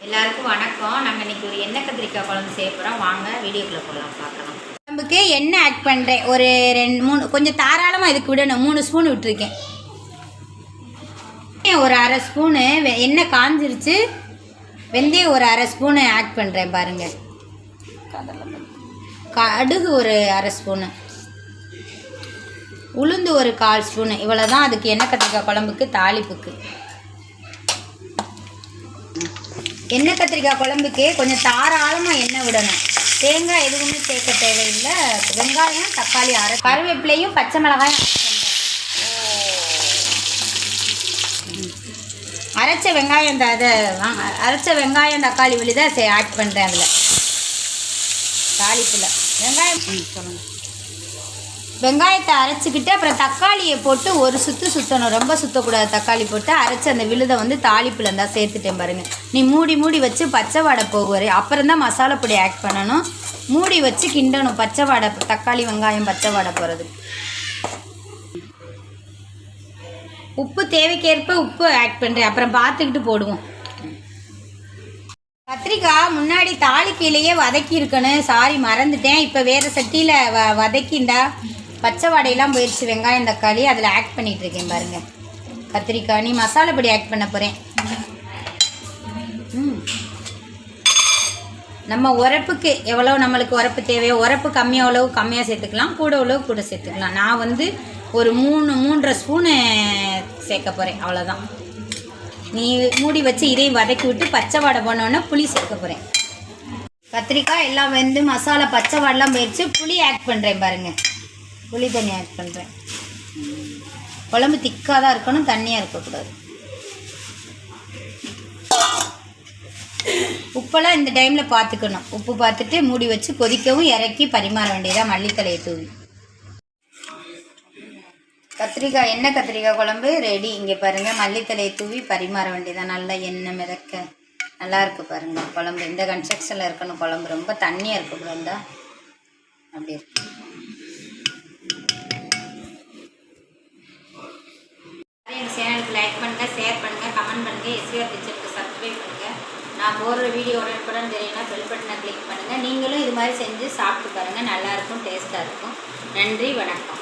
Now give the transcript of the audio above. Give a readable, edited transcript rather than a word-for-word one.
எல்லாருக்கும் வணக்கம். நம்ம இன்னைக்கு ஒரு எண்ணெய் கத்திரிக்காய் குழம்பு செய்ய போகிறோம். வாங்க வீடியோக்குள்ளே போகலாம், பார்க்கலாம். குழம்புக்கு எண்ணெய் ஆட் பண்ணுறேன். ஒரு 2-3 கொஞ்சம் தாராளமாக இதுக்கு விடணும். 3 ஸ்பூன் விட்டுருக்கேன். ஒரு அரை ஸ்பூனு எண்ணெய் காஞ்சிருச்சு. வெந்தயம் ஒரு அரை ஸ்பூனு ஆட் பண்ணுறேன் பாருங்கள். கடுகு ஒரு அரை ஸ்பூனு, உளுந்து ஒரு 1/4 ஸ்பூனு. இவ்வளோ தான் அதுக்கு எண்ணெய் கத்திரிக்காய் குழம்புக்கு தாளிப்புக்கு. எண்ணெய் கத்திரிக்காய் குழம்புக்கு கொஞ்சம் தாராளமாக எண்ணெய் விடணும். தேங்காய் எதுவுமே சேர்க்க தேவையில்லை. வெங்காயம், தக்காளி, கருவேப்பிலையும் பச்சை மிளகாயும் அரைச்ச வெங்காயம் அரைச்ச வெங்காயம் தக்காளி விழுத ஆட் பண்ணுறேன். அதில் தாளிப்பில் வெங்காயம் சொல்லுங்கள். வெங்காயத்தை அரைச்சிக்கிட்டு அப்புறம் தக்காளியை போட்டு ஒரு சுற்றணும். ரொம்ப சுற்றக்கூடாது. தக்காளி போட்டு அரைச்சி அந்த விழுதை தாளிப்பில் இருந்தால் சேர்த்துட்டேன் பாருங்கள். நீ மூடி வச்சு பச்சை வாடை போகுவார். அப்புறம் தான் மசாலா பொடி ஆட் பண்ணணும். மூடி வச்சு கிண்டணும். பச்சை வாடை, தக்காளி வெங்காயம் பச்சை வாடை போகிறது. உப்பு தேவைக்கேற்ப உப்பு ஆட் பண்ணுறேன். அப்புறம் பார்த்துக்கிட்டு போடுவோம். கத்திரிக்காய் முன்னாடி தாளிக்கையிலேயே வதக்கி இருக்கணும். சாரி, மறந்துட்டேன். இப்போ வேறு சட்டியில் வதக்கிண்டா பச்சை வாடையெல்லாம் போயிடுச்சு. வெங்காயம் தக்காளி அதில் ஆட் பண்ணிகிட்ருக்கேன் பாருங்கள். கத்திரிக்காய் நீ மசாலா பொடி ஆட் பண்ண போகிறேன். நம்ம உரப்புக்கு எவ்வளோ நம்மளுக்கு உரப்பு தேவையோ, உரப்பு கம்மியாக அளவு கம்மியாக சேர்த்துக்கலாம், கூட அளவு கூட சேர்த்துக்கலாம். நான் ஒரு 3-3.5 ஸ்பூனு சேர்க்க போகிறேன். அவ்வளோதான். நீ மூடி வச்சு இதையும் வதக்கி விட்டு பச்சை வாடை போனோன்னே புளி சேர்க்க போகிறேன். கத்திரிக்காய் எல்லாம் வெந்து மசாலா பச்சை வாடெலாம் போயிடுச்சு. புளி ஆட் பண்ணுறேன் பாருங்கள். புளி தண்ணி ஆட் பண்ணுறேன். குழம்பு திக்காக தான் இருக்கணும், தண்ணியாக இருக்கக்கூடாது. உப்பெல்லாம் இந்த டைமில் பார்த்துக்கணும். உப்பு பார்த்துட்டு மூடி வச்சு கொதிக்கவும் இறக்கி பரிமாற வேண்டியதாக மல்லித்தலையை தூவி. கத்திரிக்காய் எண்ணெய் கத்திரிக்காய் குழம்பு ரெடி. இங்கே பாருங்கள், மல்லித்தலையை தூவி பரிமாற வேண்டியதான். நல்லா எண்ணெய் மிதக்க நல்லா இருக்குது பாருங்கள். குழம்பு இந்த கன்ஸ்ட்ரக்ஷனில் இருக்கணும். குழம்பு ரொம்ப தண்ணியாக இருக்கக்கூடாது. அப்படி இருக்கு. எங்கள் சேனலுக்கு லைக் பண்ணுங்கள், ஷேர் பண்ணுங்கள், கமெண்ட் பண்ணுங்கள். எஸ்விஆர் கிச்சனுக்கு சப்ஸ்கிரைப் பண்ணுங்கள். நான் போடுற வீடியோ உடனுக்குடன் தெரியும்னா பெல் பட்டனை கிளிக் பண்ணுங்கள். நீங்களும் இது மாதிரி செஞ்சு சாப்பிட்டு பாருங்கள். நல்லாயிருக்கும், டேஸ்ட்டாக இருக்கும். நன்றி, வணக்கம்.